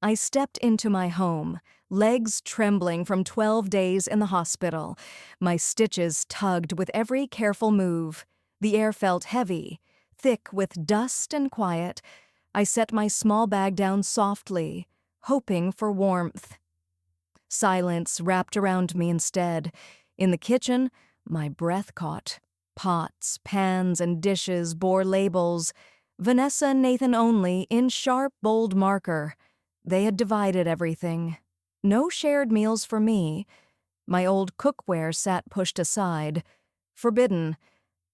I stepped into my home, legs trembling from 12 days in the hospital. My stitches tugged with every careful move. The air felt heavy, thick with dust and quiet. I set my small bag down softly, hoping for warmth. Silence wrapped around me instead. In the kitchen, my breath caught. Pots, pans, and dishes bore labels. Vanessa and Nathan only, in sharp, bold marker. They had divided everything. No shared meals for me. My old cookware sat pushed aside. Forbidden.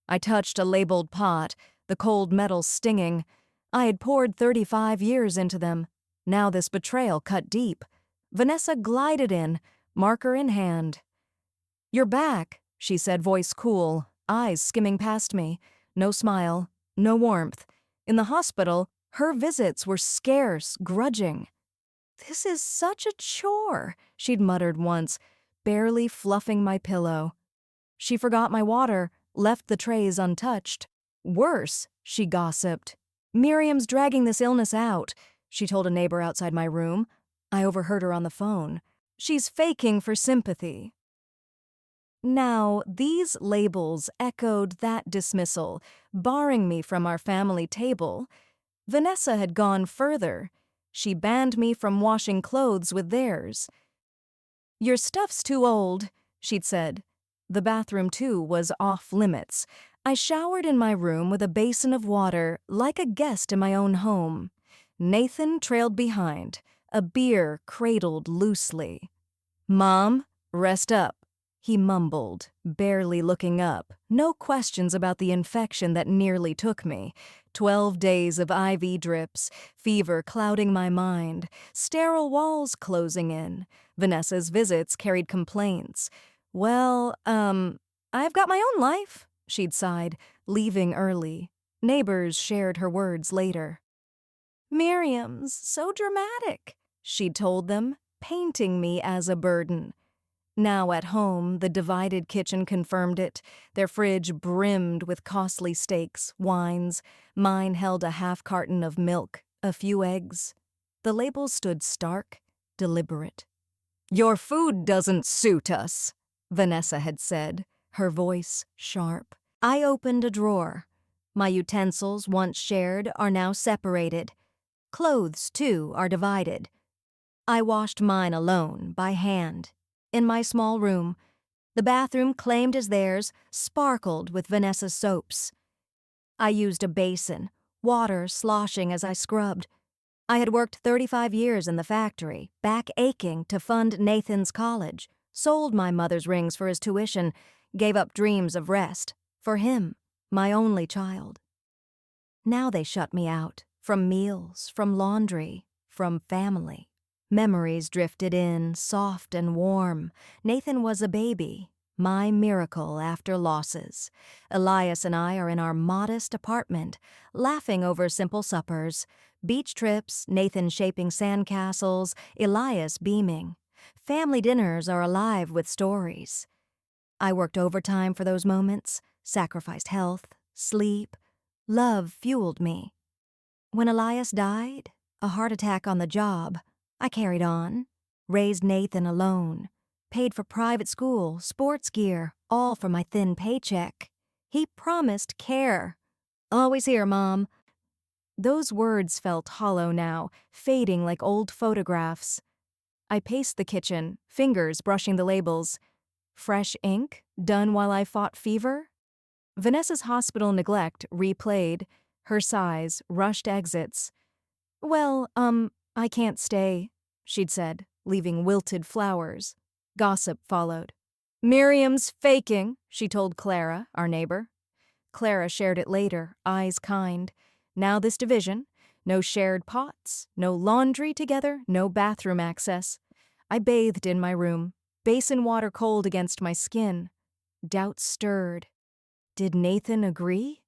I touched a labeled pot, the cold metal stinging. I had poured 35 years into them. Now this betrayal cut deep. Vanessa glided in, marker in hand. "You're back," she said, voice cool, eyes skimming past me. No smile, no warmth. In the hospital, her visits were scarce, grudging. "This is such a chore," she'd muttered once, barely fluffing my pillow. She forgot my water, left the trays untouched. "Worse," she gossiped. "Miriam's dragging this illness out," she told a neighbor outside my room. I overheard her on the phone. "She's faking for sympathy." Now, these labels echoed that dismissal, barring me from our family table. Vanessa had gone further. She banned me from washing clothes with theirs. "Your stuff's too old," she'd said. The bathroom, too, was off limits. I showered in my room with a basin of water, like a guest in my own home. Nathan trailed behind, a beer cradled loosely. "Mom, rest up," he mumbled, barely looking up. No questions about the infection that nearly took me. 12 days of IV drips, fever clouding my mind, sterile walls closing in. Vanessa's visits carried complaints. "Well, I've got my own life," she'd sighed, leaving early. Neighbors shared her words later. "Miriam's so dramatic," she'd told them, painting me as a burden. Now at home, the divided kitchen confirmed it. Their fridge brimmed with costly steaks, wines. Mine held a half carton of milk, a few eggs. The labels stood stark, deliberate. "Your food doesn't suit us," Vanessa had said, her voice sharp. I opened a drawer. My utensils, once shared, are now separated. Clothes, too, are divided. I washed mine alone, by hand, in my small room. The bathroom, claimed as theirs, sparkled with Vanessa's soaps. I used a basin, water sloshing as I scrubbed. I had worked 35 years in the factory, back aching to fund Nathan's college, sold my mother's rings for his tuition, gave up dreams of rest, for him, my only child. Now they shut me out, from meals, from laundry, from family. Memories drifted in, soft and warm. Nathan was a baby, my miracle after losses. Elias and I are in our modest apartment, laughing over simple suppers, beach trips, Nathan shaping sandcastles, Elias beaming. Family dinners are alive with stories. I worked overtime for those moments, sacrificed health, sleep. Love fueled me. When Elias died, a heart attack on the job, I carried on, raised Nathan alone, paid for private school, sports gear, all for my thin paycheck. He promised care. "Always here, Mom." Those words felt hollow now, fading like old photographs. I paced the kitchen, fingers brushing the labels. Fresh ink, done while I fought fever? Vanessa's hospital neglect replayed, her sighs, rushed exits. "Well, I can't stay," she'd said, leaving wilted flowers. Gossip followed. "Miriam's faking," she told Clara, our neighbor. Clara shared it later, eyes kind. Now this division, no shared pots, no laundry together, no bathroom access. I bathed in my room, basin water cold against my skin. Doubt stirred. Did Nathan agree?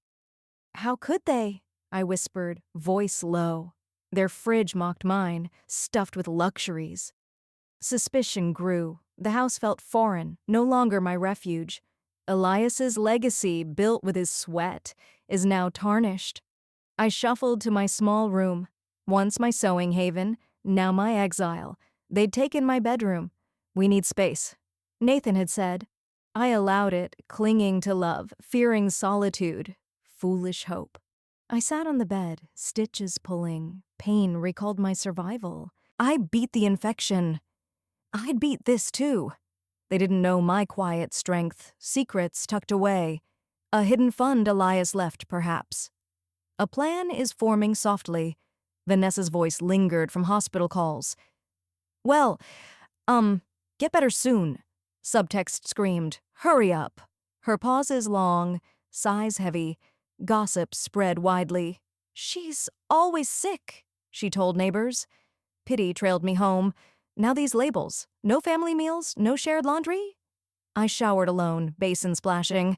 "How could they?" I whispered, voice low. Their fridge mocked mine, stuffed with luxuries. Suspicion grew. The house felt foreign, no longer my refuge. Elias's legacy, built with his sweat, is now tarnished. I shuffled to my small room, once my sewing haven, Now my exile. They'd taken my bedroom. We need space. Nathan had said. I allowed it, clinging to love, fearing solitude. Foolish hope. I sat on the bed, stitches pulling. Pain recalled my survival. I beat the infection. I'd beat this too. They didn't know my quiet strength, secrets tucked away. A hidden fund Elias left, perhaps. A plan is forming softly. Vanessa's voice lingered from hospital calls. Well, get better soon. Subtext screamed, hurry up. Her pauses long, sighs heavy. Gossip spread widely. She's always sick, she told neighbors. Pity trailed me home. Now these labels. No family meals, no shared laundry? I showered alone, basin splashing.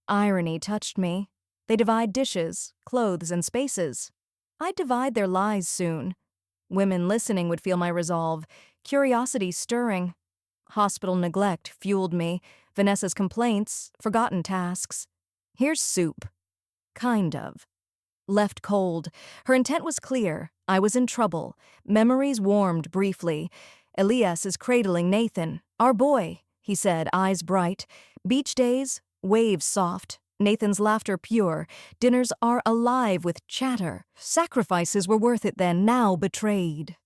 Irony touched me. They divide dishes, clothes, and spaces. I'd divide their lies soon. Women listening would feel my resolve, curiosity stirring. Hospital neglect fueled me, Vanessa's complaints, forgotten tasks. Here's soup. Kind of. Left cold. Her intent was clear. I was in trouble. Memories warmed briefly. Elias is cradling Nathan. Our boy, he said, eyes bright. Beach days, waves soft. Nathan's laughter pure. Dinners are alive with chatter. Sacrifices were worth it then, now betrayed.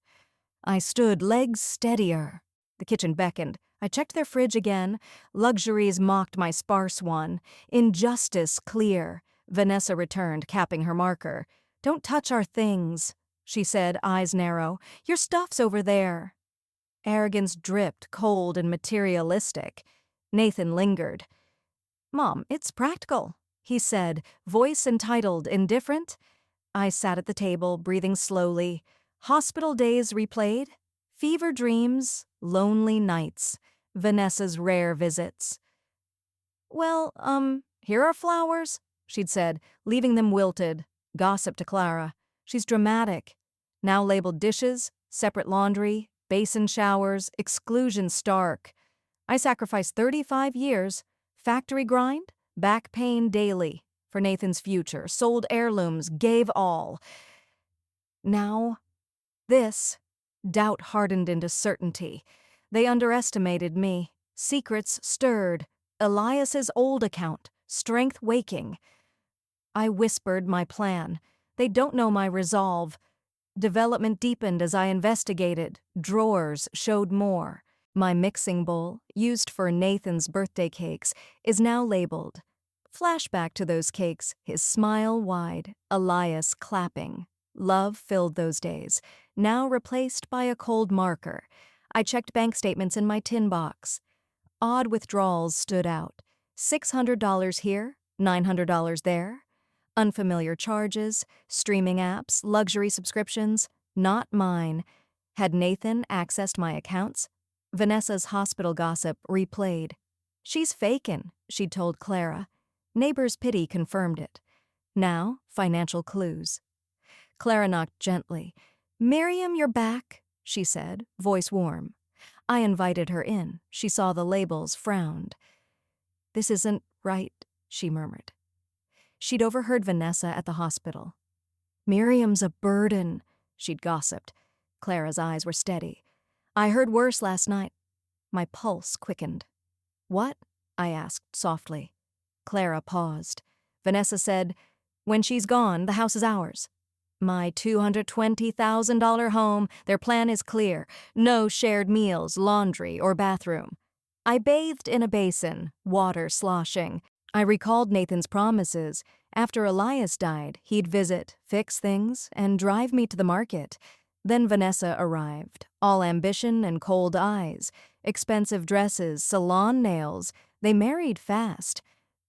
I stood, legs steadier. The kitchen beckoned. I checked their fridge again. Luxuries mocked my sparse one. Injustice clear. Vanessa returned, capping her marker. Don't touch our things, she said, eyes narrow. Your stuff's over there. Arrogance dripped, cold and materialistic. Nathan lingered. Mom, it's practical, he said, voice entitled, indifferent. I sat at the table, breathing slowly. Hospital days replayed. Fever dreams, lonely nights, Vanessa's rare visits. Well, here are flowers, she'd said, leaving them wilted. Gossip to Clara. She's dramatic. Now labeled dishes, separate laundry, basin showers, exclusion stark. I sacrificed 35 years, factory grind, back pain daily, for Nathan's future, sold heirlooms, gave all. Now, this. Doubt hardened into certainty. They underestimated me. Secrets stirred. Elias's old account, strength waking. I whispered my plan. They don't know my resolve. Development deepened as I investigated. Drawers showed more. My mixing bowl, used for Nathan's birthday cakes, is now labeled. Flashback to those cakes, his smile wide, Elias clapping. Love filled those days, now replaced by a cold marker. I checked bank statements in my tin box. Odd withdrawals stood out. $600 here, $900 there. Unfamiliar charges, streaming apps, luxury subscriptions, not mine. Had Nathan accessed my accounts? Vanessa's hospital gossip replayed. She's fakin', she'd told Clara. Neighbors' pity confirmed it. Now, financial clues. Clara knocked gently. Miriam, you're back, she said, voice warm. I invited her in. She saw the labels, frowned. This isn't right, she murmured. She'd overheard Vanessa at the hospital. Miriam's a burden, she'd gossiped. Clara's eyes were steady. I heard worse last night. My pulse quickened. What? I asked softly. Clara paused. Vanessa said, when she's gone, the house is ours. My $220,000 home, their plan is clear. No shared meals, laundry, or bathroom. I bathed in a basin, water sloshing. I recalled Nathan's promises. After Elias died, he'd visit, fix things, and drive me to the market. Then Vanessa arrived, all ambition and cold eyes. Expensive dresses, salon nails. They married fast.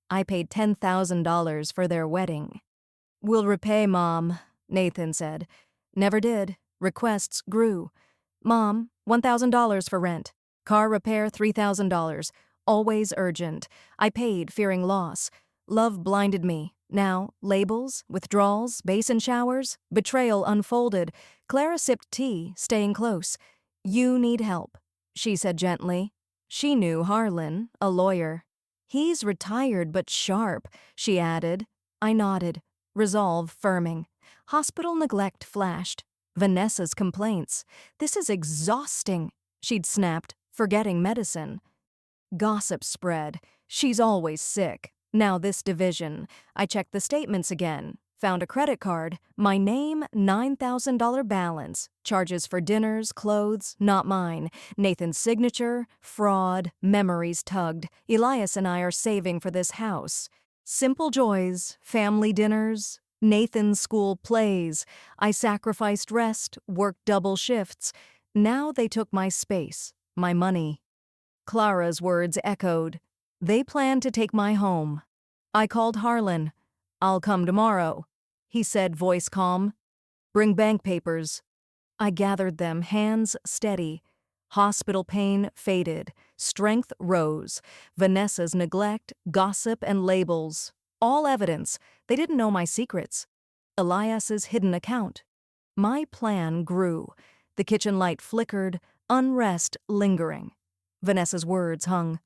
I paid $10,000 for their wedding. We'll repay, Mom, Nathan said. Never did. Requests grew. Mom, $1,000 for rent. Car repair, $3,000. Always urgent. I paid, fearing loss. Love blinded me. Now, labels, withdrawals, basin showers, betrayal unfolded. Clara sipped tea, staying close. You need help, she said gently. She knew Harlan, a lawyer. He's retired but sharp, she added. I nodded, resolve firming. Hospital neglect flashed. Vanessa's complaints. "This is exhausting," she'd snapped, forgetting medicine. Gossip spread. "She's always sick." Now this division. I checked the statements again. Found a credit card. My name, $9,000 balance. Charges for dinners, clothes, not mine. Nathan's signature, fraud, memories tugged. Elias and I are saving for this house. Simple joys, family dinners, Nathan's school plays. I sacrificed rest, worked double shifts. Now they took my space, my money. Clara's words echoed. "They plan to take my home." I called Harlan. "I'll come tomorrow," he said, voice calm. "Bring bank papers." I gathered them, hands steady. Hospital pain faded. Strength rose. Vanessa's neglect, gossip, and labels. All evidence. They didn't know my secrets. Elias's hidden account. My plan grew. The kitchen light flickered, unrest lingering. Vanessa's words hung.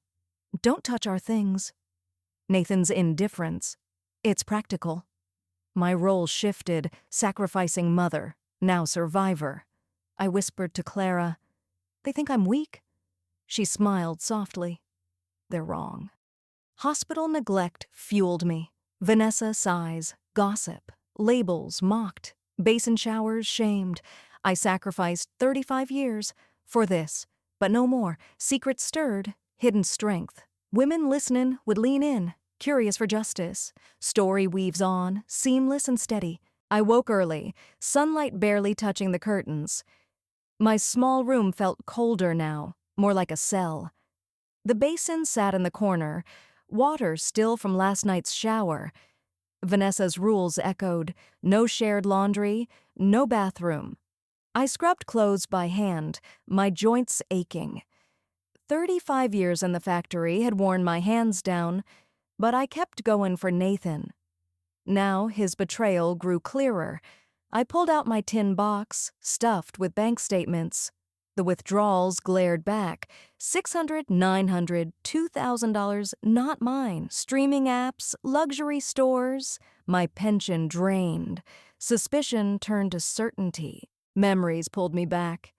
"Don't touch our things." Nathan's indifference. "It's practical." My role shifted, sacrificing mother, now survivor. I whispered to Clara, "They think I'm weak?" She smiled softly. "They're wrong." Hospital neglect fueled me. Vanessa sighs, gossip, labels mocked, basin showers shamed. I sacrificed 35 years for this, but no more. Secrets stirred, hidden strength. Women listening would lean in, curious for justice. Story weaves on, seamless and steady. I woke early, sunlight barely touching the curtains. My small room felt colder now, more like a cell. The basin sat in the corner, water still from last night's shower. Vanessa's rules echoed, no shared laundry, no bathroom. I scrubbed clothes by hand, my joints aching. 35 years in the factory had worn my hands down, but I kept going for Nathan. Now his betrayal grew clearer. I pulled out my tin box, stuffed with bank statements. The withdrawals glared back. $600, $900, $2,000, not mine. Streaming apps, luxury stores. My pension drained. Suspicion turned to certainty. Memories pulled me back.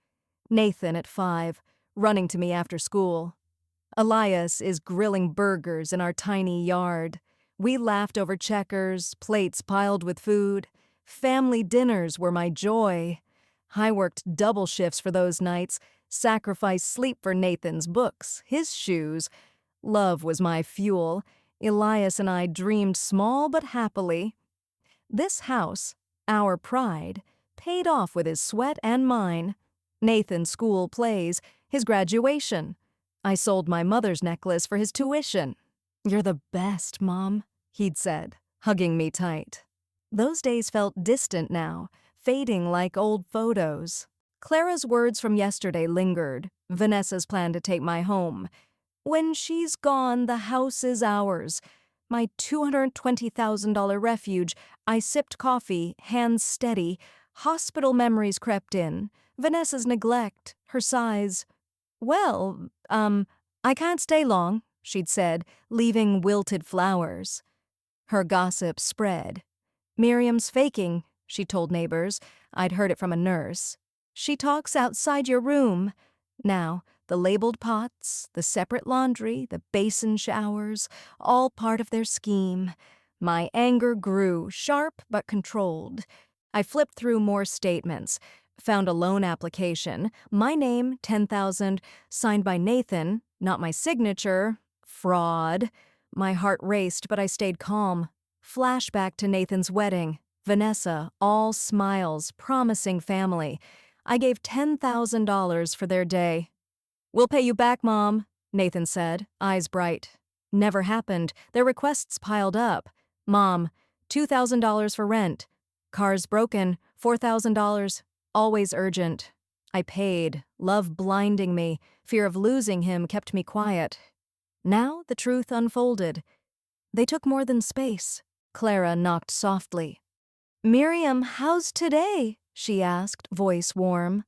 Nathan at 5, running to me after school. Elias is grilling burgers in our tiny yard. We laughed over checkers, plates piled with food. Family dinners were my joy. I worked double shifts for those nights, sacrificed sleep for Nathan's books, his shoes. Love was my fuel. Elias and I dreamed small but happily. This house, our pride, paid off with his sweat and mine. Nathan's school plays, his graduation. I sold my mother's necklace for his tuition. "You're the best, Mom," he'd said, hugging me tight. Those days felt distant now, fading like old photos. Clara's words from yesterday lingered, Vanessa's plan to take my home. "When she's gone, the house is ours." My $220,000 refuge. I sipped coffee, hands steady. Hospital memories crept in. Vanessa's neglect, her sighs. "Well, I can't stay long," she'd said, leaving wilted flowers. Her gossip spread. "Miriam's faking," she told neighbors. I'd heard it from a nurse. "She talks outside your room." Now, the labeled pots, the separate laundry, the basin showers, all part of their scheme. My anger grew, sharp but controlled. I flipped through more statements, found a loan application, my name, $10,000, signed by Nathan, not my signature. Fraud. My heart raced, but I stayed calm. Flashback to Nathan's wedding. Vanessa, all smiles, promising family. I gave $10,000 for their day. "We'll pay you back, Mom," Nathan said, eyes bright. Never happened. Their requests piled up. "Mom, $2,000 for rent. Car's broken, $4,000. Always urgent." I paid, love blinding me. Fear of losing him kept me quiet. Now the truth unfolded. They took more than space. Clara knocked softly. "Miriam, how's today?" she asked, voice warm.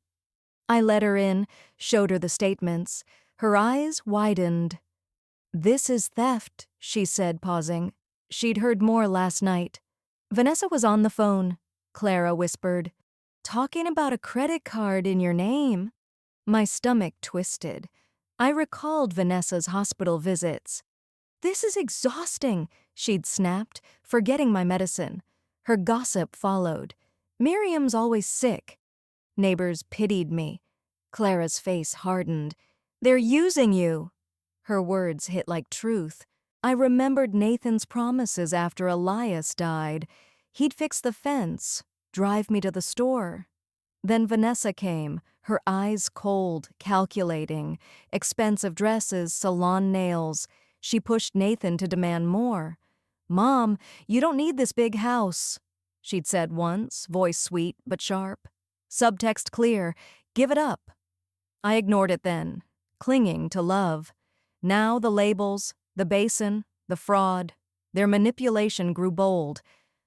I let her in, showed her the statements. Her eyes widened. "This is theft," she said, pausing. She'd heard more last night. "Vanessa was on the phone," Clara whispered. Talking about a credit card in your name. My stomach twisted. I recalled Vanessa's hospital visits. This is exhausting, she'd snapped, forgetting my medicine. Her gossip followed. Miriam's always sick. Neighbors pitied me. Clara's face hardened. They're using you. Her words hit like truth. I remembered Nathan's promises after Elias died. He'd fix the fence, drive me to the store. Then Vanessa came, her eyes cold, calculating. Expensive dresses, salon nails. She pushed Nathan to demand more. "Mom, you don't need this big house," she'd said once, voice sweet but sharp. Subtext clear, "Give it up." I ignored it then, clinging to love. Now the labels, the basin, the fraud, their manipulation grew bold.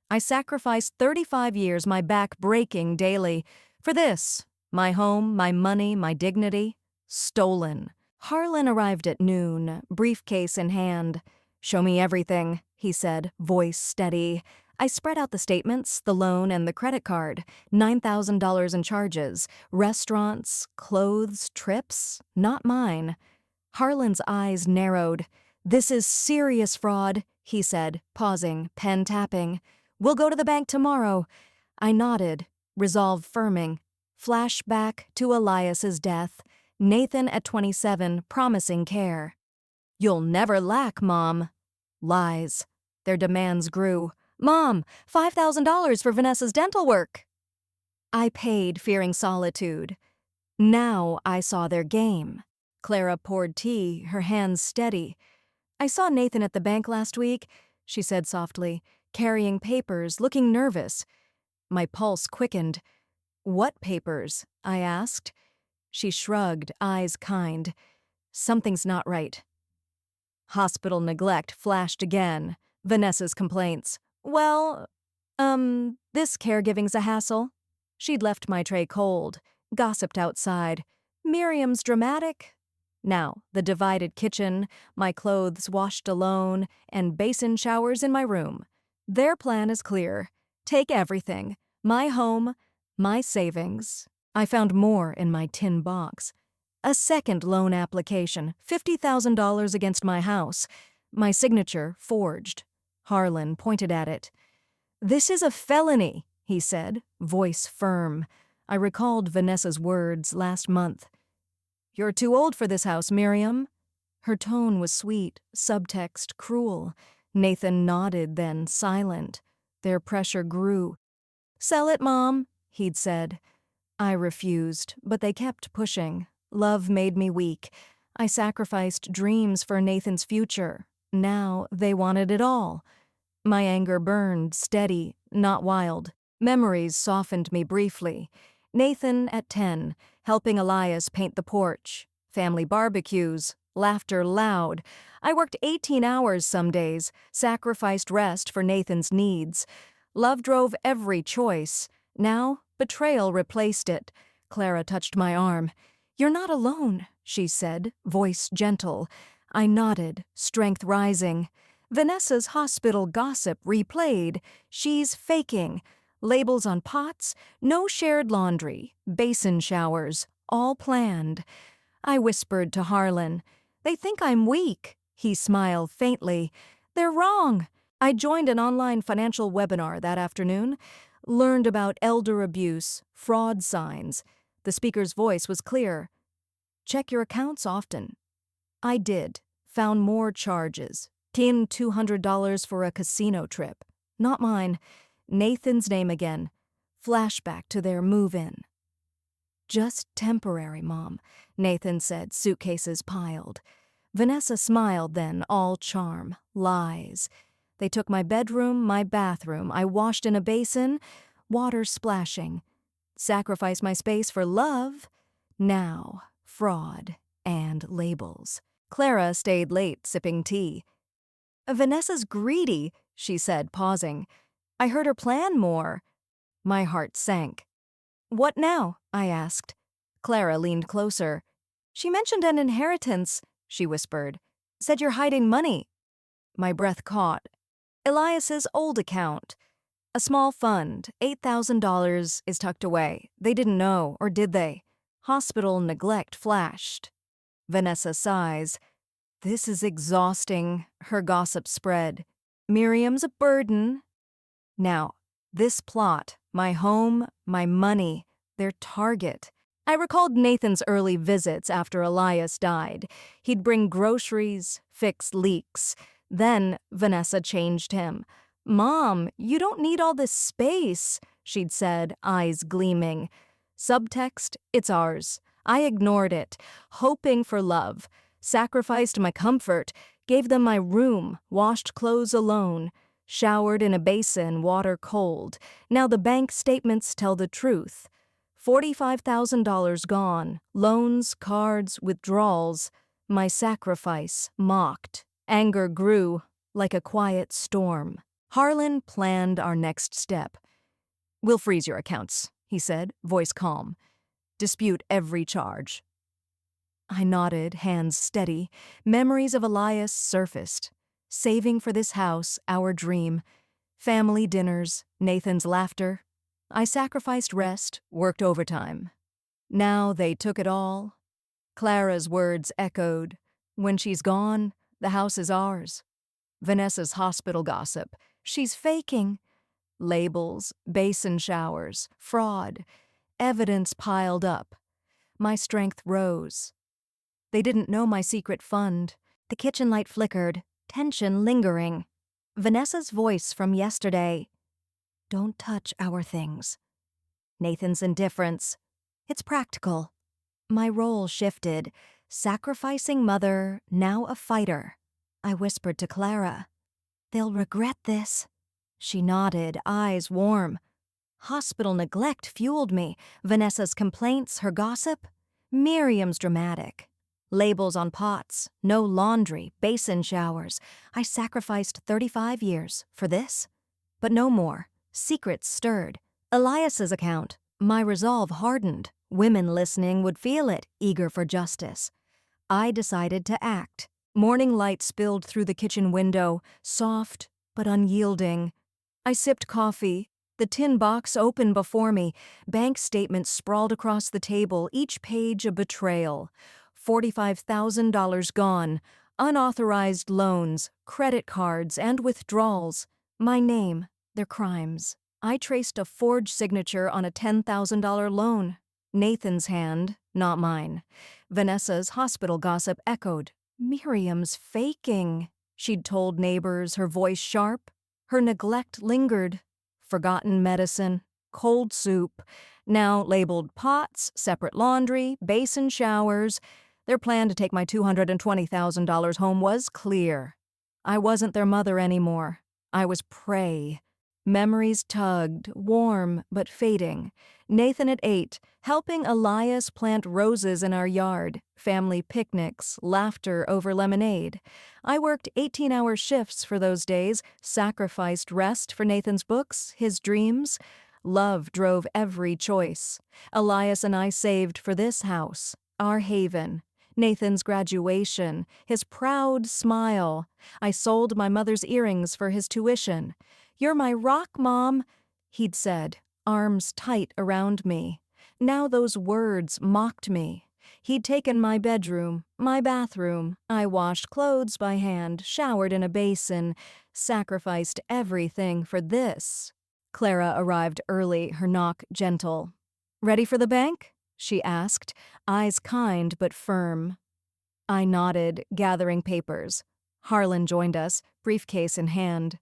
I sacrificed 35 years, my back breaking daily. For this, my home, my money, my dignity, stolen. Harlan arrived at noon, briefcase in hand. "Show me everything," he said, voice steady. I spread out the statements, the loan, and the credit card. $9,000 in charges. Restaurants, clothes, trips, not mine. Harlan's eyes narrowed. "This is serious fraud," he said, pausing, pen tapping. "We'll go to the bank tomorrow." I nodded, resolve firming. Flashback to Elias's death. Nathan at 27, promising care. "You'll never lack, Mom." Lies. Their demands grew. "Mom, $5,000 for Vanessa's dental work." I paid, fearing solitude. Now I saw their game. Clara poured tea, her hands steady. "I saw Nathan at the bank last week," she said softly, carrying papers, looking nervous. My pulse quickened. "What papers?" I asked. She shrugged, eyes kind. "Something's not right." Hospital neglect flashed again. Vanessa's complaints. "Well, this caregiving's a hassle." She'd left my tray cold, gossiped outside. "Miriam's dramatic." Now, the divided kitchen, my clothes washed alone, and basin showers in my room. Their plan is clear. Take everything. My home, my savings. I found more in my tin box. A second loan application, $50,000 against my house. My signature forged. Harlan pointed at it. "This is a felony," he said, voice firm. I recalled Vanessa's words last month. "You're too old for this house, Miriam." Her tone was sweet, subtext cruel. Nathan nodded, then silent. Their pressure grew. "Sell it, Mom," he'd said. I refused, but they kept pushing. Love made me weak. I sacrificed dreams for Nathan's future. Now they wanted it all. My anger burned, steady, not wild. Memories softened me briefly. Nathan at 10, helping Elias paint the porch. Family barbecues, laughter loud. I worked 18 hours some days, sacrificed rest for Nathan's needs. Love drove every choice. Now, betrayal replaced it. Clara touched my arm. "You're not alone," she said, voice gentle. I nodded, strength rising. Vanessa's hospital gossip replayed. She's faking. Labels on pots, no shared laundry, basin showers, all planned. I whispered to Harlan. "They think I'm weak." He smiled faintly. "They're wrong." I joined an online financial webinar that afternoon, learned about elder abuse, fraud signs. The speaker's voice was clear. "Check your accounts often." I did, found more charges. $200 for a casino trip. Not mine. Nathan's name again. Flashback to their move-in. "Just temporary, Mom," Nathan said, suitcases piled. Vanessa smiled then, all charm, lies. They took my bedroom, my bathroom. I washed in a basin, water splashing. Sacrificed my space for love. Now, fraud and labels. Clara stayed late, sipping tea. "Vanessa's greedy," she said, pausing. "I heard her plan more." My heart sank. "What now?" I asked. Clara leaned closer. "She mentioned an inheritance," she whispered. "Said you're hiding money." My breath caught. "Elias's old account." A small fund, $8,000, is tucked away. They didn't know, or did they? Hospital neglect flashed. Vanessa sighs. This is exhausting. Her gossip spread. Miriam's a burden. Now, this plot, my home, my money, their target. I recalled Nathan's early visits after Elias died. He'd bring groceries, fix leaks. Then Vanessa changed him. "Mom, you don't need all this space," she'd said, eyes gleaming. Subtext, it's ours. I ignored it, hoping for love. Sacrificed my comfort, gave them my room, washed clothes alone. Showered in a basin, water cold. Now the bank statements tell the truth. $45,000 gone, loans, cards, withdrawals. My sacrifice mocked. Anger grew like a quiet storm. Harlan planned our next step. "We'll freeze your accounts," he said, voice calm. "Dispute every charge." I nodded, hands steady. Memories of Elias surfaced. Saving for this house, our dream. Family dinners, Nathan's laughter. I sacrificed rest, worked overtime. Now they took it all. Clara's words echoed. "When she's gone, the house is ours." Vanessa's hospital gossip. "She's faking." Labels, basin showers, fraud. Evidence piled up. My strength rose. They didn't know my secret fund. The kitchen light flickered, tension lingering. Vanessa's voice from yesterday. "Don't touch our things." Nathan's indifference. "It's practical." My role shifted. Sacrificing mother, now a fighter. I whispered to Clara. "They'll regret this." She nodded, eyes warm. Hospital neglect fueled me. Vanessa's complaints, her gossip. Miriam's dramatic. Labels on pots, no laundry, basin showers. I sacrificed 35 years for this. But no more. Secrets stirred. Elias's account. My resolve hardened. Women listening would feel it, eager for justice. I decided to act. Morning light spilled through the kitchen window, soft but unyielding. I sipped coffee. The tin box open before me. Bank statements sprawled across the table, each page a betrayal. $45,000 gone. Unauthorized loans, credit cards, and withdrawals. My name, their crimes. I traced a forged signature on a $10,000 loan. Nathan's hand, not mine. Vanessa's hospital gossip echoed. Miriam's faking. She'd told neighbors, her voice sharp. Her neglect lingered. Forgotten medicine, cold soup, now labeled pots, separate laundry, basin showers. Their plan to take my $220,000 home was clear. I wasn't their mother anymore. I was prey. Memories tugged, warm but fading. Nathan at 8, helping Elias plant roses in our yard, family picnics, laughter over lemonade. I worked 18-hour shifts for those days, sacrificed rest for Nathan's books, his dreams. Love drove every choice. Elias and I saved for this house, our haven. Nathan's graduation, his proud smile. I sold my mother's earrings for his tuition. "You're my rock, Mom," he'd said, arms tight around me. Now those words mocked me. He'd taken my bedroom, my bathroom. I washed clothes by hand, showered in a basin, sacrificed everything for this. Clara arrived early, her knock gentle. "Ready for the bank?" she asked, eyes kind but firm. I nodded, gathering papers. Harlan joined us, briefcase in hand.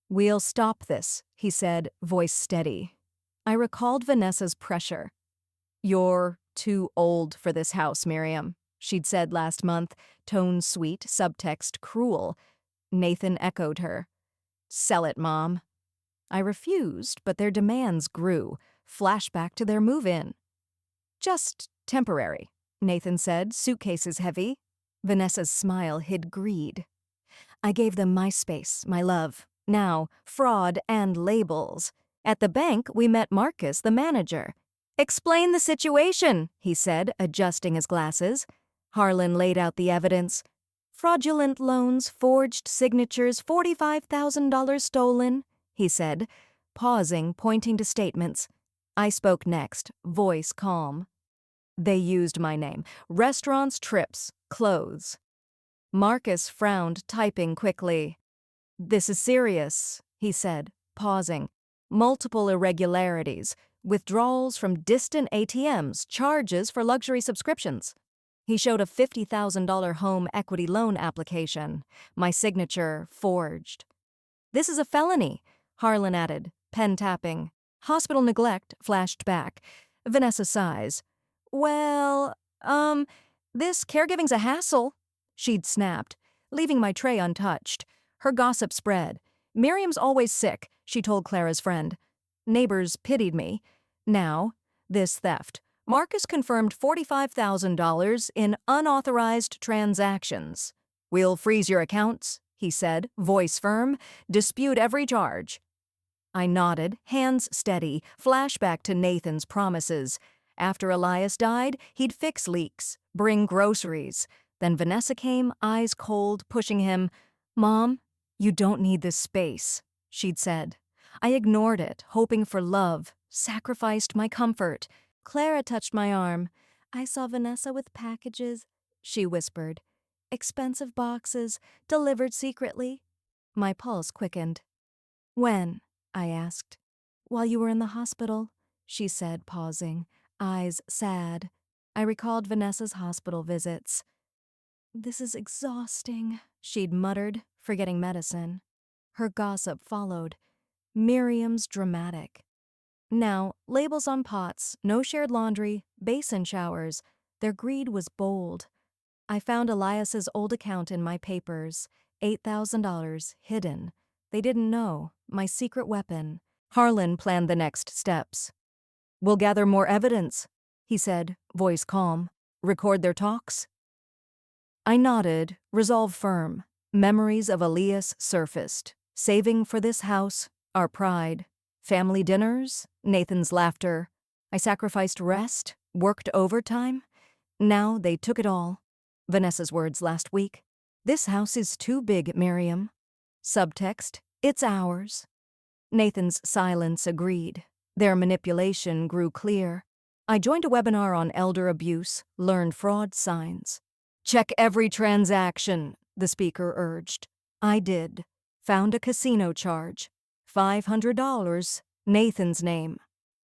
"We'll stop this," he said, voice steady. I recalled Vanessa's pressure. "You're too old for this house, Miriam," she'd said last month, tone sweet, subtext cruel. Nathan echoed her. "Sell it, Mom." I refused, but their demands grew. Flashback to their move-in. "Just temporary," Nathan said, suitcases heavy. Vanessa's smile hid greed. I gave them my space, my love. Now, fraud and labels. At the bank, we met Marcus, the manager. "Explain the situation," he said, adjusting his glasses. Harlan laid out the evidence. "Fraudulent loans, forged signatures, $45,000 stolen," he said. pausing, pointing to statements. I spoke next, voice calm. They used my name. Restaurants, trips, clothes. Marcus frowned, typing quickly. This is serious, he said, pausing. Multiple irregularities, withdrawals from distant ATMs, charges for luxury subscriptions. He showed a $50,000 home equity loan application, my signature forged. This is a felony, Harlan added, pen tapping. Hospital neglect flashed back. Vanessa sighs. Well, this caregiving's a hassle, she'd snapped, leaving my tray untouched. Her gossip spread. Miriam's always sick, she told Clara's friend. Neighbors pitied me. Now, this theft. Marcus confirmed $45,000 in unauthorized transactions. We'll freeze your accounts, he said, voice firm. Dispute every charge. I nodded, hands steady, flashback to Nathan's promises. After Elias died, he'd fix leaks, bring groceries. Then Vanessa came, eyes cold, pushing him. Mom, you don't need this space, she'd said. I ignored it, hoping for love, sacrificed my comfort. Clara touched my arm. I saw Vanessa with packages, she whispered. Expensive boxes, delivered secretly. My pulse quickened. When? I asked. While you were in the hospital, she said, pausing, eyes sad. I recalled Vanessa's hospital visits. This is exhausting, she'd muttered, forgetting medicine. Her gossip followed. Miriam's dramatic. Now, labels on pots, no shared laundry, basin showers. Their greed was bold. I found Elias's old account in my papers, $8,000 hidden. They didn't know, my secret weapon. Harlan planned the next steps. We'll gather more evidence, he said, voice calm. Record their talks. I nodded, resolve firm. Memories of Elias surfaced. Saving for this house, our pride. Family dinners, Nathan's laughter. I sacrificed rest, worked overtime. Now they took it all. Vanessa's words last week. This house is too big, Miriam. Subtext, it's ours. Nathan's silence agreed. Their manipulation grew clear. I joined a webinar on elder abuse, learned fraud signs. Check every transaction, the speaker urged. I did. Found a casino charge. $500, Nathan's name.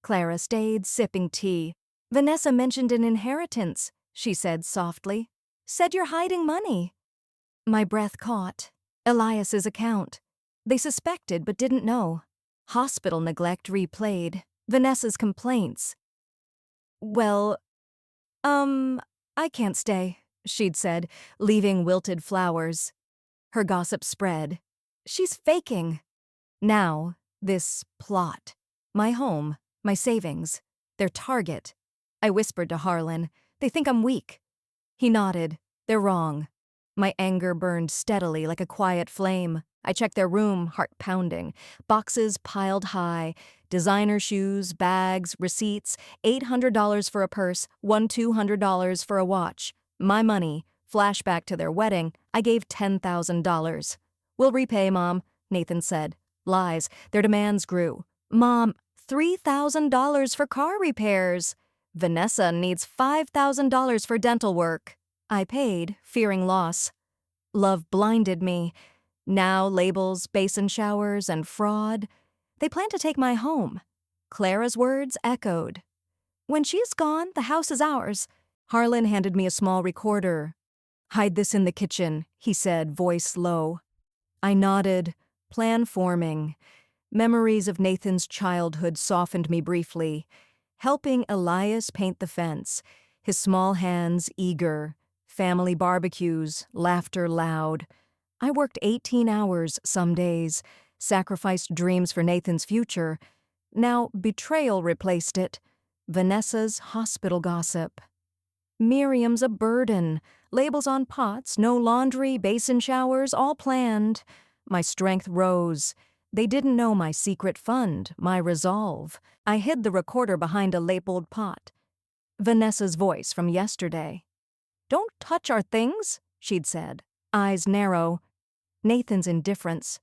Clara stayed, sipping tea. Vanessa mentioned an inheritance, she said softly. Said you're hiding money. My breath caught. Elias's account. They suspected but didn't know. Hospital neglect replayed. Vanessa's complaints. Well, I can't stay, she'd said, leaving wilted flowers. Her gossip spread. She's faking. Now, this plot. My home, my savings, their target. I whispered to Harlan, they think I'm weak. He nodded. They're wrong. My anger burned steadily like a quiet flame. I checked their room, heart pounding. Boxes piled high. Designer shoes, bags, receipts, $800 for a purse, $200 for a watch. My money. Flashback to their wedding, I gave $10,000. We'll repay, Mom, Nathan said. Lies. Their demands grew. Mom, $3,000 for car repairs. Vanessa needs $5,000 for dental work. I paid, fearing loss. Love blinded me. Now labels, basin showers, and fraud. They plan to take my home. Clara's words echoed. When she's gone, the house is ours. Harlan handed me a small recorder. Hide this in the kitchen, he said, voice low. I nodded, plan forming. Memories of Nathan's childhood softened me briefly. Helping Elias paint the fence, his small hands eager. Family barbecues, laughter loud. I worked 18 hours some days, sacrificed dreams for Nathan's future. Now betrayal replaced it. Vanessa's hospital gossip. Miriam's a burden. Labels on pots, no laundry, basin showers, all planned. My strength rose. They didn't know my secret fund, my resolve. I hid the recorder behind a labeled pot. Vanessa's voice from yesterday. Don't touch our things, she'd said, eyes narrow. Nathan's indifference.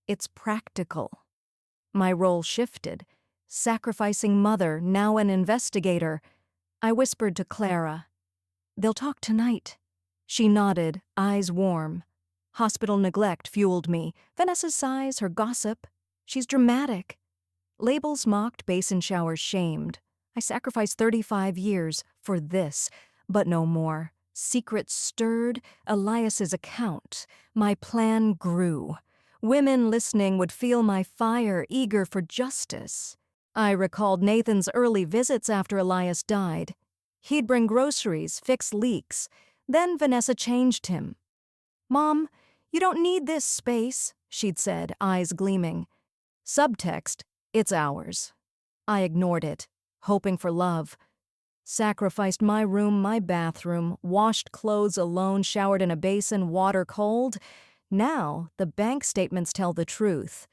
It's practical. My role shifted. Sacrificing mother, now an investigator. I whispered to Clara, "They'll talk tonight." She nodded, eyes warm. Hospital neglect fueled me. Vanessa's sighs, her gossip. She's dramatic. Labels mocked, basin showers shamed. I sacrificed 35 years for this, but no more. Secrets stirred, Elias's account. My plan grew. Women listening would feel my fire, eager for justice. I recalled Nathan's early visits after Elias died. He'd bring groceries, fix leaks. Then Vanessa changed him. "Mom, you don't need this space," she'd said, eyes gleaming. Subtext, "It's ours." I ignored it, hoping for love. Sacrificed my room, my bathroom, washed clothes alone, showered in a basin, water cold. Now, the bank statements tell the truth.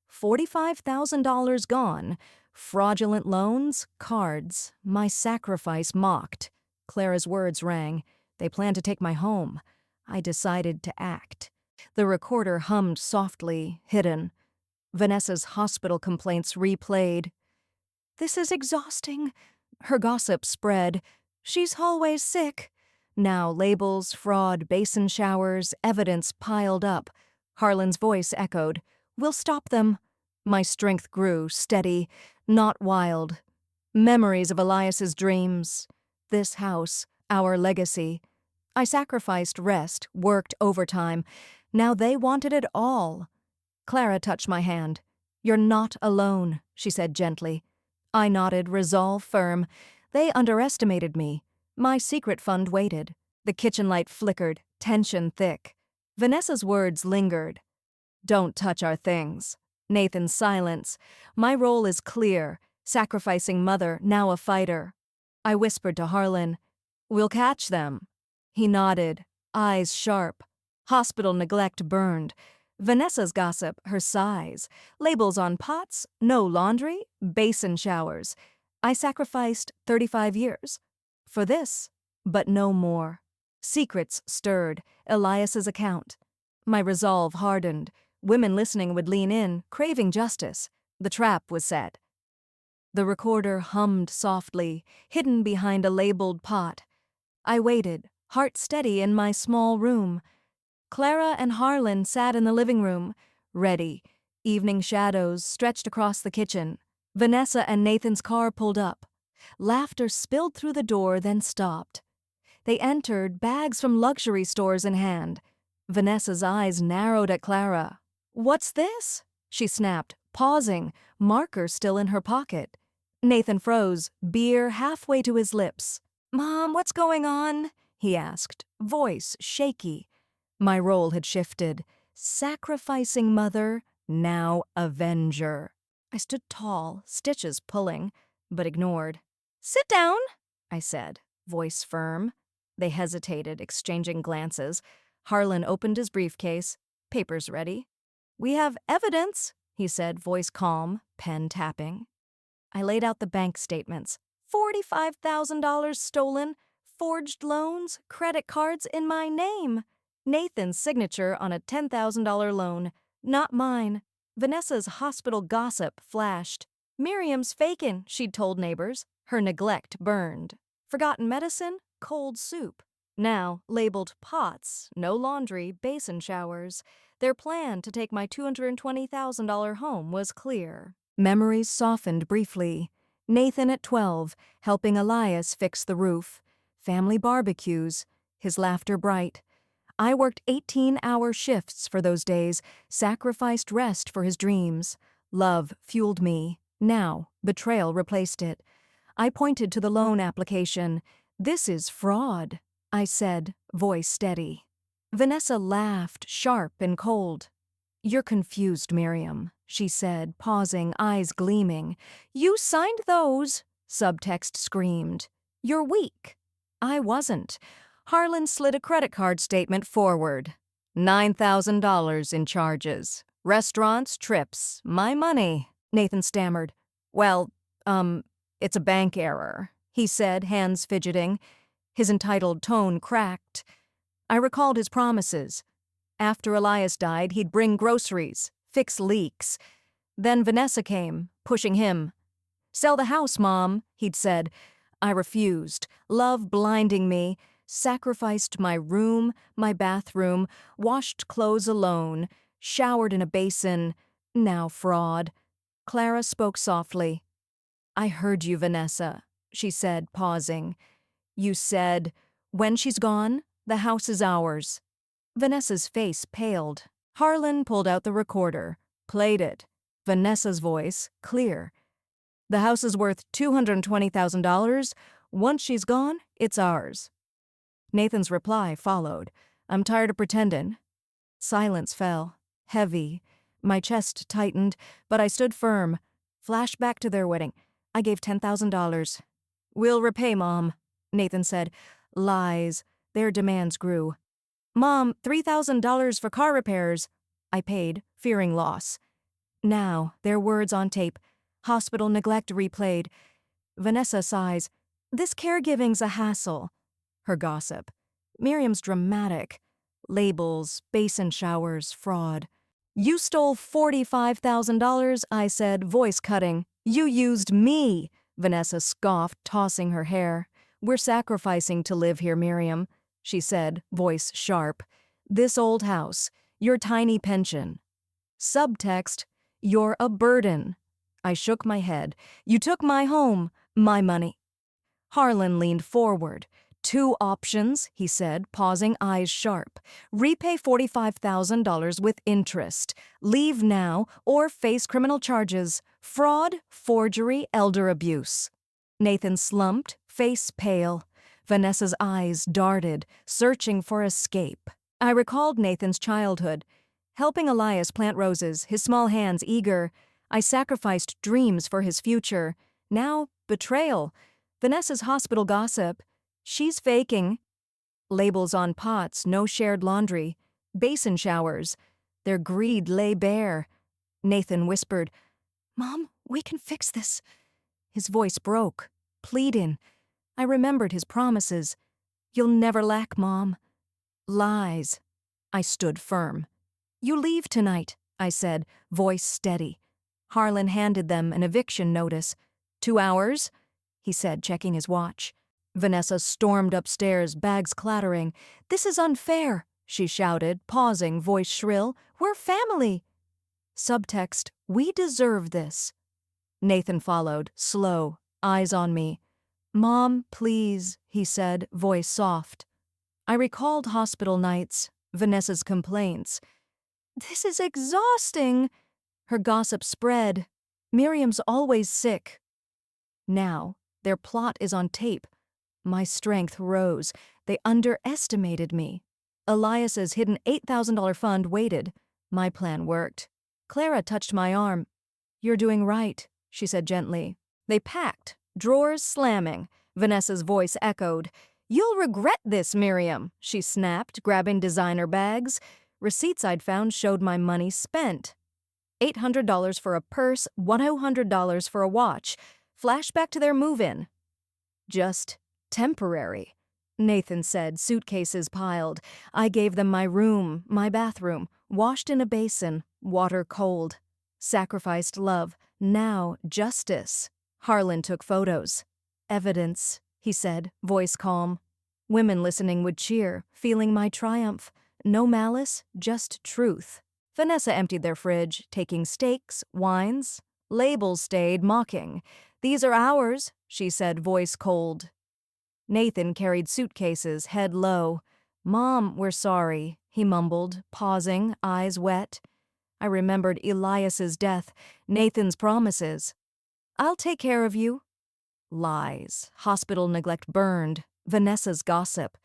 $45,000 gone. Fraudulent loans, cards, my sacrifice mocked. Clara's words rang. They planned to take my home. I decided to act. The recorder hummed softly, hidden. Vanessa's hospital complaints replayed. "This is exhausting." Her gossip spread. "She's always sick." Now labels, fraud, basin showers, evidence piled up. Harlan's voice echoed. "We'll stop them." My strength grew, steady, not wild. Memories of Elias's dreams. This house, our legacy. I sacrificed rest, worked overtime. Now they wanted it all. Clara touched my hand. "You're not alone," she said gently. I nodded, resolve firm. They underestimated me. My secret fund waited. The kitchen light flickered, tension thick. Vanessa's words lingered. "Don't touch our things." Nathan's silence. "My role is clear. Sacrificing mother, now a fighter." I whispered to Harlan, "We'll catch them." He nodded, eyes sharp. Hospital neglect burned. Vanessa's gossip, her sighs. Labels on pots, no laundry, basin showers. I sacrificed 35 years. For this, but no more. Secrets stirred, Elias's account. My resolve hardened. Women listening would lean in, craving justice. The trap was set. The recorder hummed softly, hidden behind a labeled pot. I waited, heart steady in my small room. Clara and Harlan sat in the living room, ready. Evening shadows stretched across the kitchen. Vanessa and Nathan's car pulled up. Laughter spilled through the door, then stopped. They entered, bags from luxury stores in hand. Vanessa's eyes narrowed at Clara. "What's this?" she snapped, pausing, marker still in her pocket. Nathan froze, beer halfway to his lips. "Mom, what's going on?" he asked, voice shaky. My role had shifted. Sacrificing mother, now avenger. I stood tall, stitches pulling, but ignored. "Sit down," I said, voice firm. They hesitated, exchanging glances. Harlan opened his briefcase. "Papers ready." "We have evidence," he said, voice calm, pen tapping. I laid out the bank statements. $45,000 stolen, forged loans, credit cards in my name. Nathan's signature on a $10,000 loan, not mine. Vanessa's hospital gossip flashed. Miriam's fakin', she'd told neighbors. Her neglect burned. Forgotten medicine, cold soup. Now, labeled pots, no laundry, basin showers. Their plan to take my $220,000 home was clear. Memories softened briefly. Nathan at 12, helping Elias fix the roof. Family barbecues, his laughter bright. I worked 18-hour shifts for those days, sacrificed rest for his dreams. Love fueled me. Now, betrayal replaced it. I pointed to the loan application. "This is fraud," I said, voice steady. Vanessa laughed, sharp and cold. "You're confused, Miriam," she said, pausing, eyes gleaming. "You signed those," subtext screamed. "You're weak." I wasn't. Harlan slid a credit card statement forward. $9,000 in charges. Restaurants, trips, my money. Nathan stammered. "Well, it's a bank error," he said, hands fidgeting. His entitled tone cracked. I recalled his promises. After Elias died, he'd bring groceries, fix leaks. Then Vanessa came, pushing him. "Sell the house, Mom," he'd said. I refused, love blinding me, sacrificed my room, my bathroom, washed clothes alone, showered in a basin. Now fraud. Clara spoke softly. "I heard you, Vanessa," she said, pausing. "You said, when she's gone, the house is ours." Vanessa's face paled. Harlan pulled out the recorder, played it. Vanessa's voice, clear. "The house is worth $220,000. Once she's gone, it's ours." Nathan's reply followed. "I'm tired of pretending." Silence fell, heavy. My chest tightened, but I stood firm. Flashback to their wedding. I gave $10,000. "We'll repay, Mom," Nathan said. Lies. Their demands grew. "Mom, $3,000 for car repairs." I paid, fearing loss. Now, their words on tape. Hospital neglect replayed. Vanessa sighs. "This caregiving's a hassle." Her gossip. Miriam's dramatic. Labels, basin showers, fraud. "You stole $45,000, I said, voice cutting. "You used me," Vanessa scoffed, tossing her hair. "We're sacrificing to live here, Miriam," she said, voice sharp. "This old house, your tiny pension." Subtext, "You're a burden." I shook my head. "You took my home, my money." Harlan leaned forward. "Two options," he said, pausing, eyes sharp. "Repay $45,000 with interest. Leave now or face criminal charges. Fraud, forgery, elder abuse." Nathan slumped, face pale. Vanessa's eyes darted, searching for escape. I recalled Nathan's childhood. Helping Elias plant roses, his small hands eager. I sacrificed dreams for his future. Now, betrayal. Vanessa's hospital gossip. She's faking. Labels on pots, no shared laundry. Basin showers. Their greed lay bare. Nathan whispered, "Mom, we can fix this." His voice broke, pleading. I remembered his promises. "You'll never lack, Mom." Lies. I stood firm. "You leave tonight," I said, voice steady. Harlan handed them an eviction notice. 2 hours, he said, checking his watch. Vanessa stormed upstairs, bags clattering. "This is unfair," she shouted, pausing, voice shrill. "We're family." Subtext, "We deserve this." Nathan followed, slow, eyes on me. "Mom, please," he said, voice soft. I recalled hospital nights, Vanessa's complaints. "This is exhausting." Her gossip spread. "Miriam's always sick." Now, their plot is on tape. My strength rose. They underestimated me. Elias's hidden $8,000 fund waited. My plan worked. Clara touched my arm. "You're doing right," she said gently. They packed, drawers slamming. Vanessa's voice echoed. "You'll regret this, Miriam," she snapped, grabbing designer bags. Receipts I'd found showed my money spent. $800 for a purse, $100 for a watch. Flashback to their move-in. "Just temporary," Nathan said, suitcases piled. I gave them my room, my bathroom, washed in a basin, water cold. Sacrificed love, now justice. Harlan took photos. "Evidence," he said, voice calm. Women listening would cheer, feeling my triumph. No malice, just truth. Vanessa emptied their fridge, taking steaks, wines. Labels stayed, mocking. "These are ours," she said, voice cold. Nathan carried suitcases, head low. "Mom, we're sorry," he mumbled, pausing, eyes wet. I remembered Elias's death, Nathan's promises. "I'll take care of you." Lies, hospital neglect burned, Vanessa's gossip.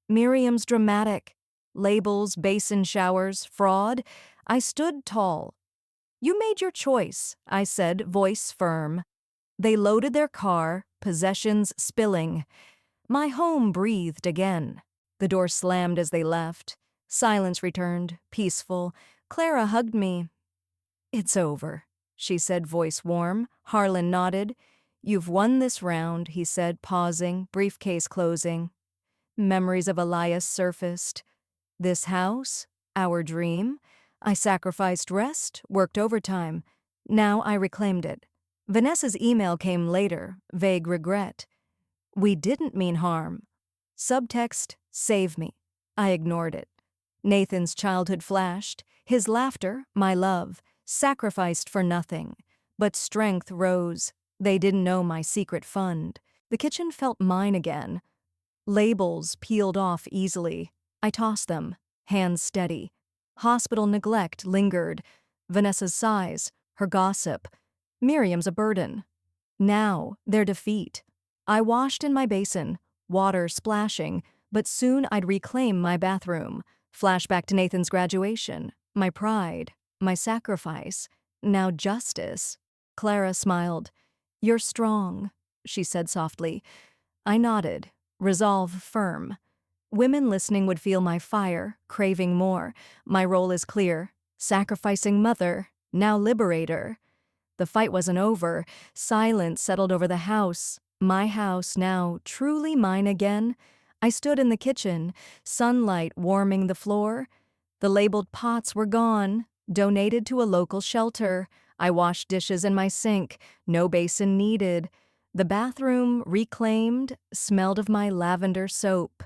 Miriam's dramatic. Labels, basin showers, fraud. I stood tall. "You made your choice," I said, voice firm. They loaded their car, possessions spilling. My home breathed again. The door slammed as they left. Silence returned, peaceful. Clara hugged me. "It's over," she said, voice warm. Harlan nodded. "You've won this round," he said, pausing, briefcase closing. Memories of Elias surfaced. This house, our dream. I sacrificed rest, worked overtime. Now I reclaimed it. Vanessa's email came later, vague regret. We didn't mean harm. Subtext, save me. I ignored it. Nathan's childhood flashed, his laughter, my love, sacrificed for nothing. But strength rose. They didn't know my secret fund. The kitchen felt mine again. Labels peeled off easily. I tossed them, hands steady. Hospital neglect lingered. Vanessa's sighs, her gossip. Miriam's a burden. Now, their defeat. I washed in my basin, water splashing, but soon I'd reclaim my bathroom. Flashback to Nathan's graduation, my pride, my sacrifice. Now justice. Clara smiled. You're strong, she said softly. I nodded, resolve firm. Women listening would feel my fire, craving more. My role is clear. Sacrificing mother, now liberator. The fight wasn't over. Silence settled over the house. My house now truly mine again. I stood in the kitchen, sunlight warming the floor. The labeled pots were gone, donated to a local shelter. I washed dishes in my sink, no basin needed. The bathroom, reclaimed, smelled of my lavender soap.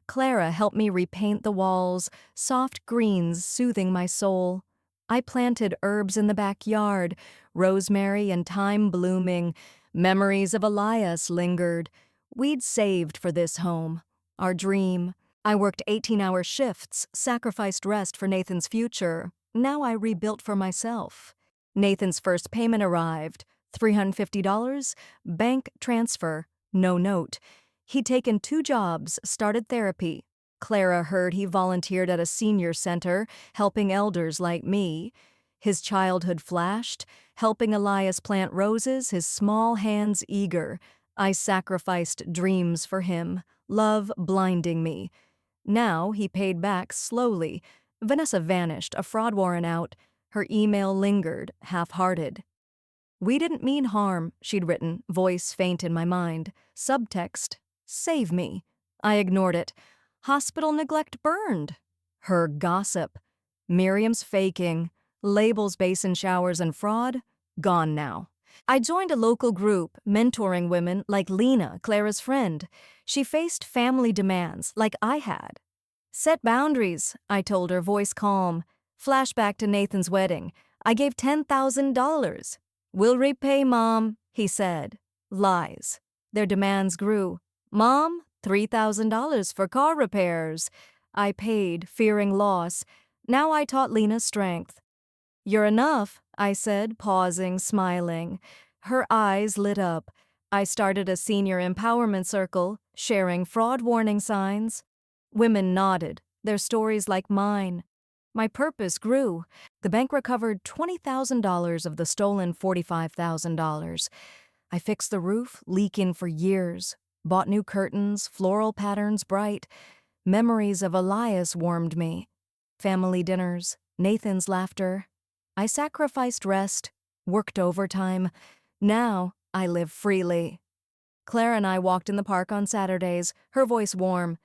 Clara helped me repaint the walls, soft greens soothing my soul. I planted herbs in the backyard, rosemary and thyme blooming. Memories of Elias lingered. We'd saved for this home, our dream. I worked 18-hour shifts, sacrificed rest for Nathan's future. Now I rebuilt for myself. Nathan's first payment arrived, $350, bank transfer, no note. He'd taken 2 jobs, started therapy. Clara heard he volunteered at a senior center, helping elders like me. His childhood flashed, helping Elias plant roses, his small hands eager. I sacrificed dreams for him, love blinding me. Now he paid back slowly. Vanessa vanished, a fraud warrant out. Her email lingered, half-hearted. We didn't mean harm, she'd written, voice faint in my mind. Subtext, save me. I ignored it. Hospital neglect burned. Her gossip. Miriam's faking. Labels, basin showers, and fraud, gone now. I joined a local group, mentoring women like Lena, Clara's friend. She faced family demands like I had. Set boundaries, I told her, voice calm. Flashback to Nathan's wedding. I gave $10,000. We'll repay, Mom, he said. Lies. Their demands grew. Mom, $3,000 for car repairs. I paid, fearing loss. Now I taught Lena strength. You're enough, I said, pausing, smiling. Her eyes lit up. I started a senior empowerment circle, sharing fraud warning signs. Women nodded, their stories like mine. My purpose grew. The bank recovered $20,000 of the stolen $45,000. I fixed the roof, leaking for years. Bought new curtains, floral patterns bright. Memories of Elias warmed me. Family dinners, Nathan's laughter. I sacrificed rest, worked overtime. Now I live freely. Claire and I walked in the park on Saturdays, her voice warm.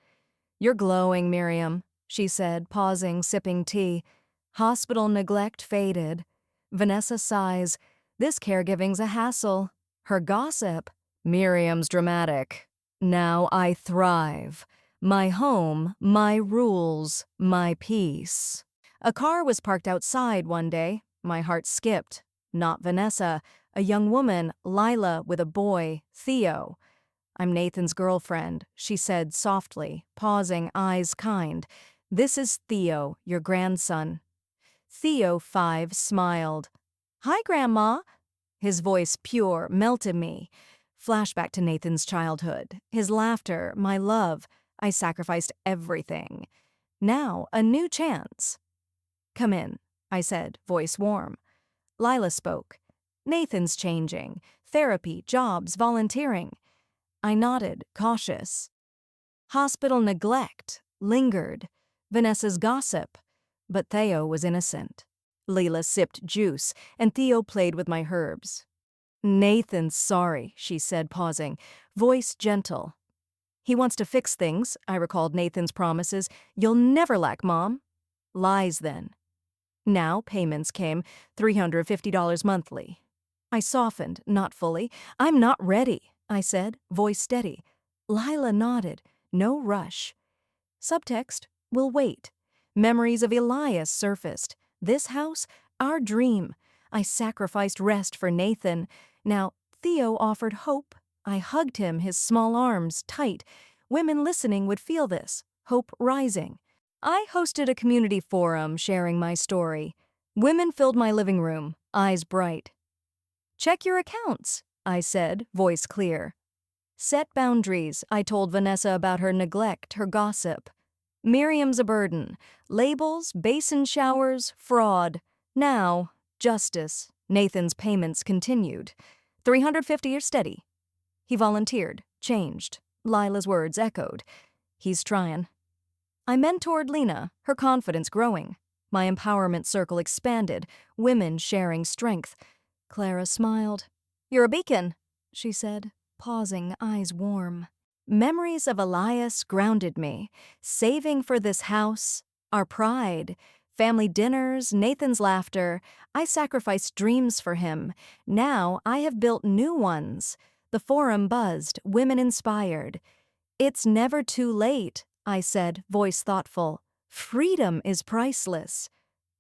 You're glowing, Miriam, she said, pausing, sipping tea. Hospital neglect faded. Vanessa sighs. This caregiving's a hassle. Her gossip. Miriam's dramatic. Now I thrive. My home, my rules, my peace. A car was parked outside one day. My heart skipped. Not Vanessa. A young woman, Lila, with a boy, Theo. I'm Nathan's girlfriend, she said softly, pausing, eyes kind. This is Theo, your grandson. Theo, 5, smiled. Hi, Grandma. His voice, pure, melted me. Flashback to Nathan's childhood. His laughter, my love. I sacrificed everything. Now, a new chance. Come in, I said, voice warm. Lila spoke. Nathan's changing. Therapy, jobs, volunteering. I nodded, cautious. Hospital neglect lingered. Vanessa's gossip. But Theo was innocent. Leela sipped juice, and Theo played with my herbs. Nathan's sorry, she said, pausing, voice gentle. He wants to fix things, I recalled Nathan's promises. You'll never lack, Mom. Lies, then. Now payments came, $350 monthly. I softened, not fully. "I'm not ready," I said, voice steady. Lila nodded. No rush. Subtext, "We'll wait." Memories of Elias surfaced. This house, our dream. I sacrificed rest for Nathan. Now, Theo offered hope. I hugged him, his small arms tight. Women listening would feel this, hope rising. I hosted a community forum sharing my story. Women filled my living room, eyes bright. "Check your accounts," I said, voice clear. "Set boundaries," I told Vanessa about her neglect, her gossip. "Miriam's a burden. Labels, basin showers, fraud. Now, justice." Nathan's payments continued. $350 are steady. He volunteered, changed. Lila's words echoed. "He's tryin'." I mentored Lena, her confidence growing. My empowerment circle expanded, women sharing strength. Clara smiled. "You're a beacon," she said, pausing, eyes warm. Memories of Elias grounded me, saving for this house, our pride, family dinners, Nathan's laughter. I sacrificed dreams for him. Now I have built new ones. The forum buzzed, women inspired. "It's never too late," I said, voice thoughtful. "Freedom is priceless."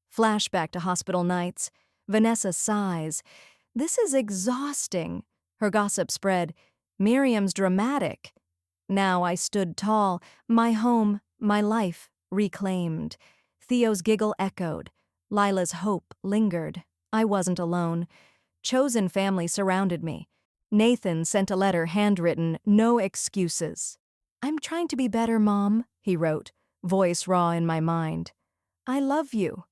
Flashback to hospital nights. Vanessa sighs. "This is exhausting." Her gossip spread. "Miriam's dramatic." Now I stood tall, my home, my life, reclaimed. Theo's giggle echoed. Lila's hope lingered. I wasn't alone. Chosen family surrounded me. Nathan sent a letter handwritten, no excuses. "I'm trying to be better, Mom," he wrote, voice raw in my mind. "I love you."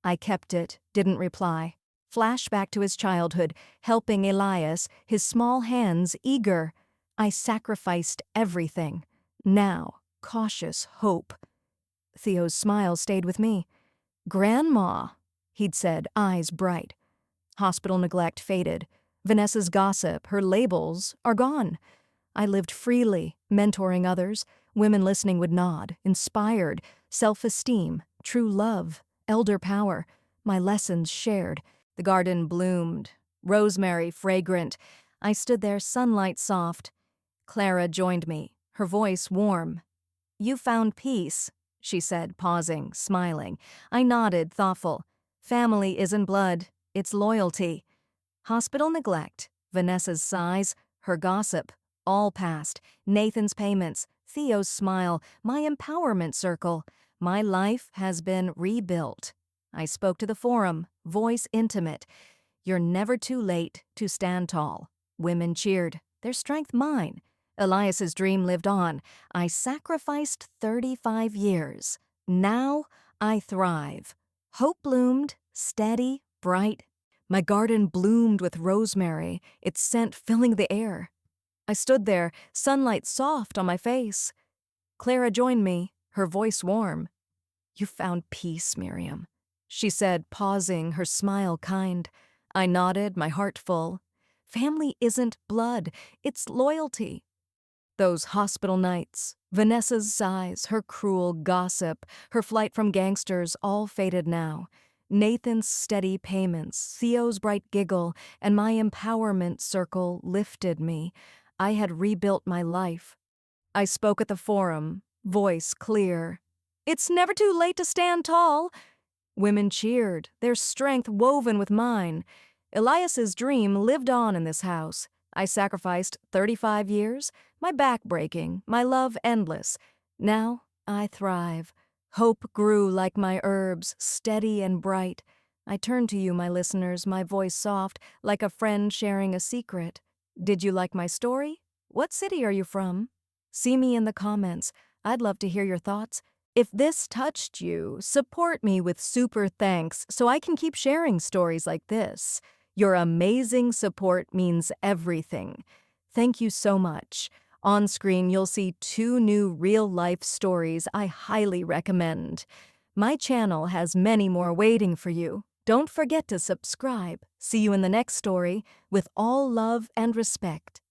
I kept it, didn't reply. Flashback to his childhood, helping Elias, his small hands eager. I sacrificed everything. Now, cautious hope. Theo's smile stayed with me. "Grandma," he'd said, eyes bright. Hospital neglect faded. Vanessa's gossip, her labels, are gone. I lived freely, mentoring others. Women listening would nod, inspired, self-esteem, true love, elder power. My lessons shared. The garden bloomed, rosemary fragrant. I stood there, sunlight soft. Clara joined me, her voice warm. "You found peace," she said, pausing, smiling. I nodded, thoughtful. "Family isn't blood, it's loyalty." Hospital neglect, Vanessa's sighs, her gossip, all past. Nathan's payments, Theo's smile, my empowerment circle. My life has been rebuilt. I spoke to the forum, voice intimate. "You're never too late to stand tall." Women cheered, their strength mine. Elias's dream lived on. I sacrificed 35 years. Now I thrive. Hope bloomed, steady, bright. My garden bloomed with rosemary, its scent filling the air. I stood there, sunlight soft on my face. Clara joined me, her voice warm. "You found peace, Miriam," she said, pausing, her smile kind. I nodded, my heart full. Family isn't blood, it's loyalty. Those hospital nights, Vanessa's sighs, her cruel gossip, her flight from gangsters, all faded now. Nathan's steady payments, Theo's bright giggle, and my empowerment circle lifted me. I had rebuilt my life. I spoke at the forum, voice clear. "It's never too late to stand tall." Women cheered, their strength woven with mine. Elias's dream lived on in this house. I sacrificed 35 years, my back breaking, my love endless. Now I thrive. Hope grew like my herbs, steady and bright. I turn to you, my listeners, my voice soft, like a friend sharing a secret. Did you like my story? What city are you from? See me in the comments. I'd love to hear your thoughts. If this touched you, support me with super thanks so I can keep sharing stories like this. Your amazing support means everything. Thank you so much. On screen, you'll see 2 new real-life stories I highly recommend. My channel has many more waiting for you. Don't forget to subscribe. See you in the next story with all love and respect.